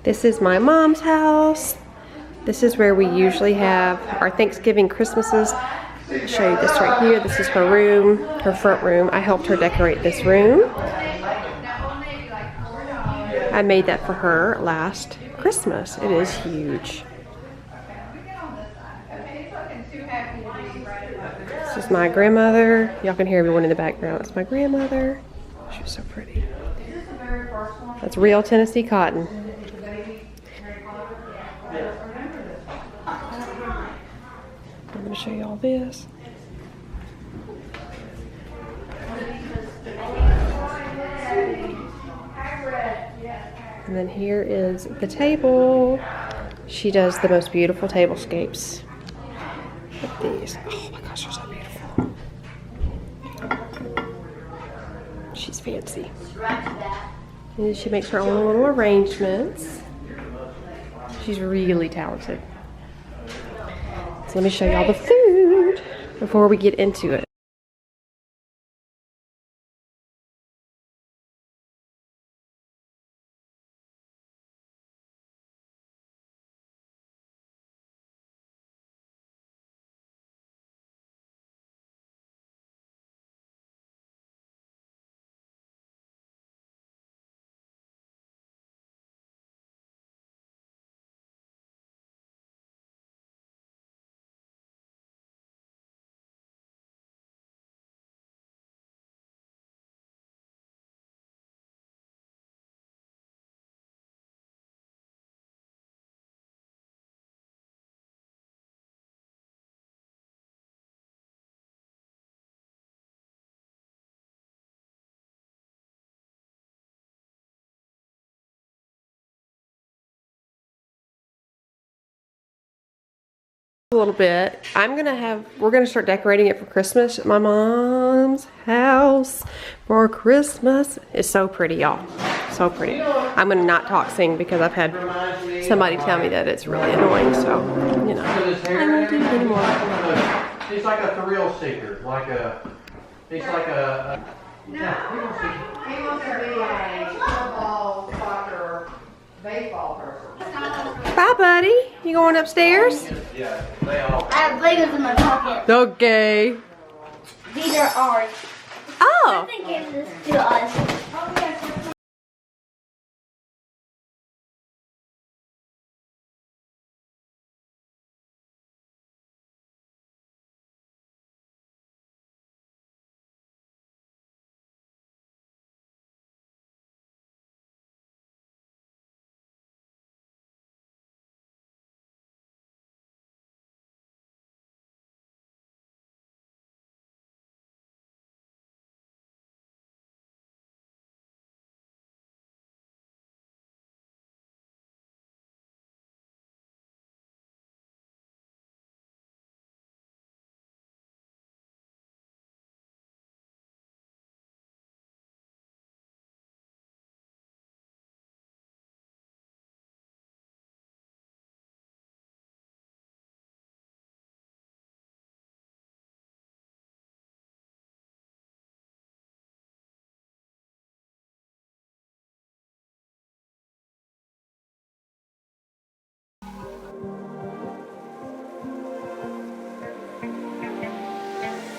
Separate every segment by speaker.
Speaker 1: This is my mom's house. This is where we usually have our Thanksgiving Christmases. I'll show you this right here. This is her room, her front room. I helped her decorate this room. I made that for her last Christmas. It is huge. This is my grandmother. Y'all can hear everyone in the background. It's my grandmother. She's so pretty. That's real Tennessee cotton. I'm going to show you all this. And then here is the table. She does the most beautiful tablescapes. Look at these. Oh my gosh, they're so beautiful. She's fancy. And she makes her own little arrangements. She's really talented. So let me show y'all the food before we get into it. A little bit. We're gonna start decorating it for Christmas at my mom's house for Christmas. It's so pretty, y'all. So pretty. I'm gonna not talk sing because I've had somebody tell me that it's really annoying, so you know. I won't do it anymore.
Speaker 2: He's like a thrill seeker, he's like a
Speaker 3: No, he wants to be a football, soccer, baseball person.
Speaker 1: Bye, buddy. You going upstairs?
Speaker 2: Yeah, they all.
Speaker 4: I have Legos in my pocket.
Speaker 1: Okay.
Speaker 4: These are ours.
Speaker 1: Oh.
Speaker 4: Something gave this to us.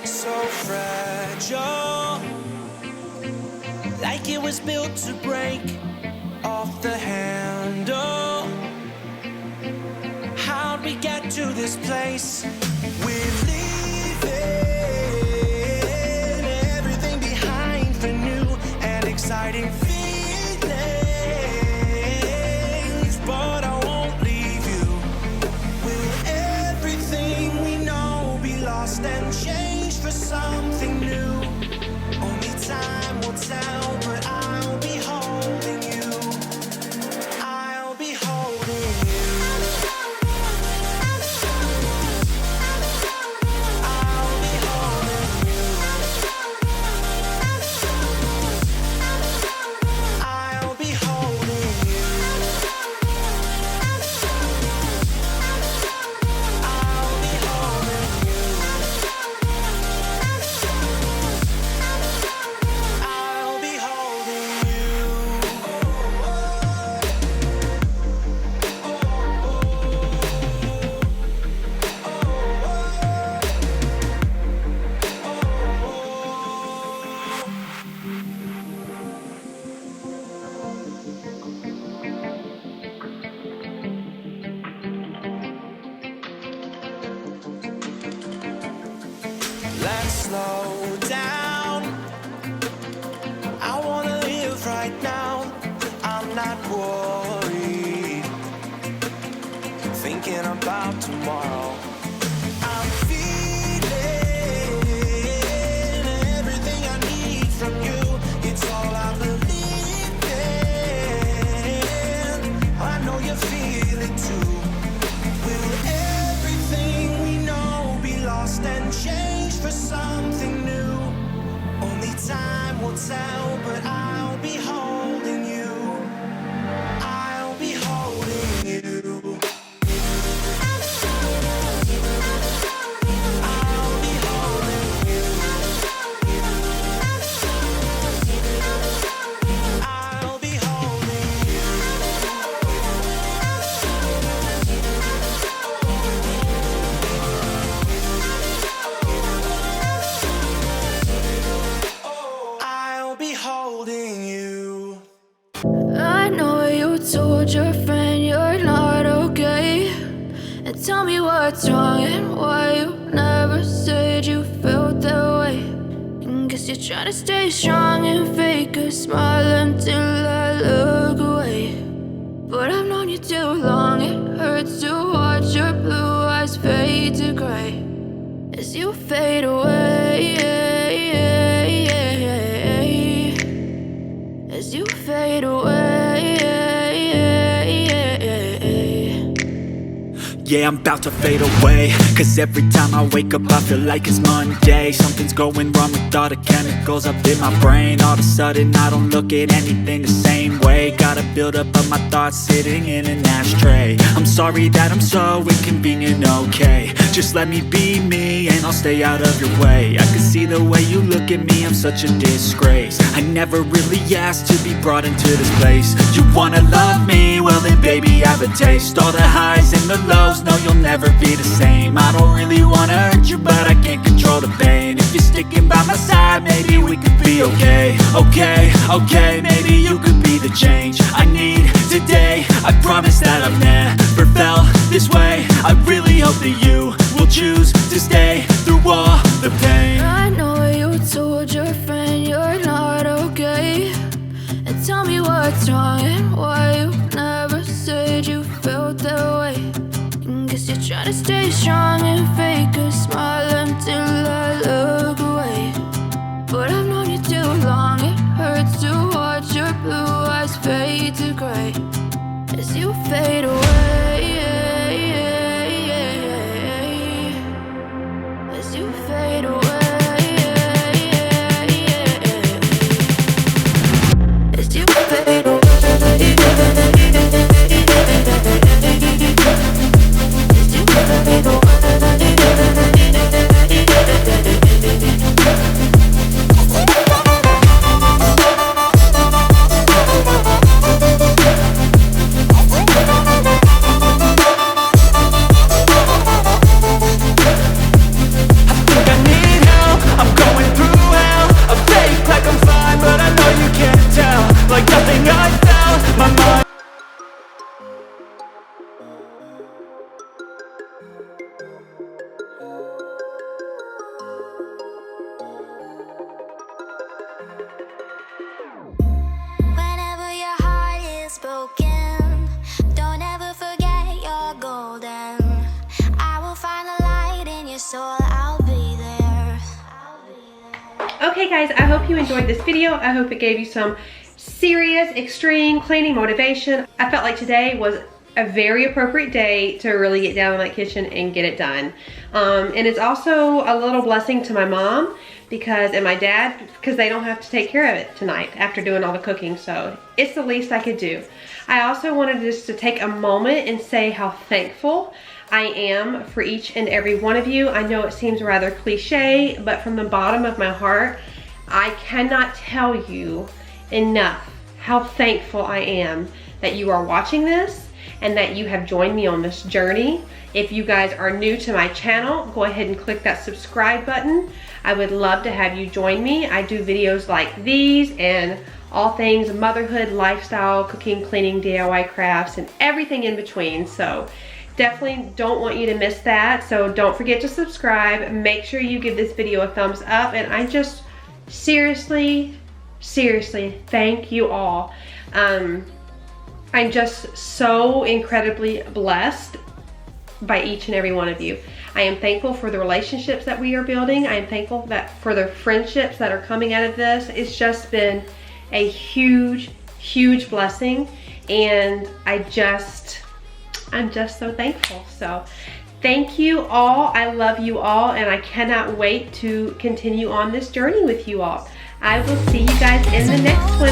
Speaker 5: So fragile, like it was built to break off the handle. How'd we get to this place? We're leaving everything behind for new and exciting feelings, but I won't leave you. Will everything we know be lost and changed for something new? Only time will tell, but I'll be holding you. I'll be holding you. I'll be holding you. I'll be holding you. I'll be holding you. I'll be Let's slow down. I wanna live right now. I'm not worried, thinking about tomorrow. I'm feeling everything I need from you. It's all I believe in. I know you feel it too. Will everything we know be lost and changed for something new? Only time will tell, but I'll be holding you. I'll be holding you. I'll be holding you. I'll be holding you. I'll be holding you.
Speaker 6: I know you told your friend you're not okay. And tell me what's wrong and why you never said you felt that way. And guess you're trying to stay strong and fake a smile until I look away. But I've known you too long, it hurts to watch your blue eyes fade to gray as you fade away. As you fade away.
Speaker 7: Yeah, I'm about to fade away, cause every time I wake up I feel like it's Monday. Something's going wrong with all the chemicals up in my brain. All of a sudden I don't look at anything the same way. Gotta build up of my thoughts sitting in an ashtray. I'm sorry that I'm so inconvenient, okay. Just let me be me and I'll stay out of your way. I can see the way you look at me, I'm such a disgrace. I never really asked to be brought into this place. You wanna love me? Well then baby I have a taste. All the highs and the lows, no you'll never be the same. I don't really wanna hurt you but I can't control the pain. If you're sticking by my side maybe we could be okay. Okay, maybe you could be the change I need today. I promise that I've never felt this way. I really hope that you will choose to stay through all the pain.
Speaker 6: I know you told your friend you're not okay. And tell me what's wrong and why you never said you felt that way. And guess you're trying to stay strong and fake a smile until I look away. But I've known you too long, it hurts to watch your blue eyes fade to gray as you fade away. As you fade away. As you fade away. As you fade away.
Speaker 4: Whenever your heart is broken, don't ever forget you're golden. I will find the light in your soul, I'll be there.
Speaker 1: Okay guys, I hope you enjoyed this video. I hope it gave you some serious, extreme cleaning motivation. I felt like today was a very appropriate day to really get down in that kitchen and get it done. And it's also a little blessing to my mom and my dad, because they don't have to take care of it tonight after doing all the cooking, so it's the least I could do. I also wanted just to take a moment and say how thankful I am for each and every one of you. I know it seems rather cliche, but from the bottom of my heart, I cannot tell you enough how thankful I am that you are watching this and that you have joined me on this journey. If you guys are new to my channel, go ahead and click that subscribe button. I would love to have you join me. I do videos like these and all things motherhood, lifestyle, cooking, cleaning, DIY crafts, and everything in between. So definitely don't want you to miss that. So don't forget to subscribe. Make sure you give this video a thumbs up. And I just seriously thank you all. I'm just so incredibly blessed by each and every one of you. I am thankful for the relationships that we are building. I am thankful for the friendships that are coming out of this. It's just been a huge blessing, and I'm just so thankful. So thank you all. I love you all, and I cannot wait to continue on this journey with you all. I will see you guys in the next one.